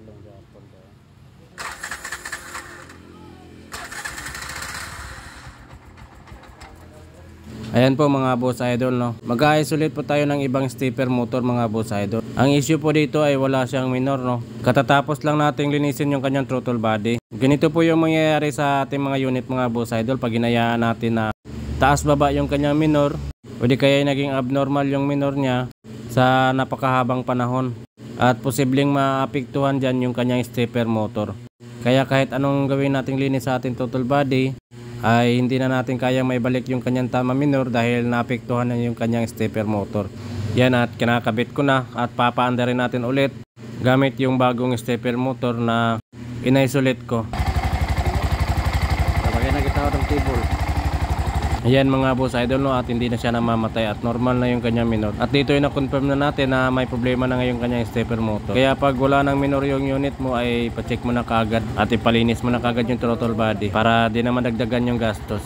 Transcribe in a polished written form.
talong gapon daw. Ayan po mga boss idol, no. Mag-isolate po tayo ng ibang stepper motor mga boss idol. Ang issue po dito ay wala siyang minor, no. Katatapos lang nating linisin yung kanyang throttle body. Ganito po yung mangyayari sa ating mga unit mga boss idol pag hinayaan natin na taas baba yung kanyang minor, o di kaya naging abnormal yung minor niya sa napakahabang panahon. At posibleng maapektuhan dyan yung kanyang stepper motor. Kaya kahit anong gawin nating linis sa ating throttle body ay hindi na natin kaya maibalik yung kanyang tama minor dahil naapektuhan na yung kanyang stepper motor. Yan, at kinakabit ko na at papaanda rin natin ulit gamit yung bagong stepper motor na in-isolate ko. Sabagay na kita ng table. Ayan mga boss idol, no, at hindi na siya namamatay at normal na yung kanyang minor. At dito ay na-confirm na natin na may problema na ngayon kanyang stepper motor. Kaya pag wala ng minor yung unit mo ay pa-check mo na kaagad at ipalinis mo na kaagad yung throttle body para di na madagdagan yung gastos.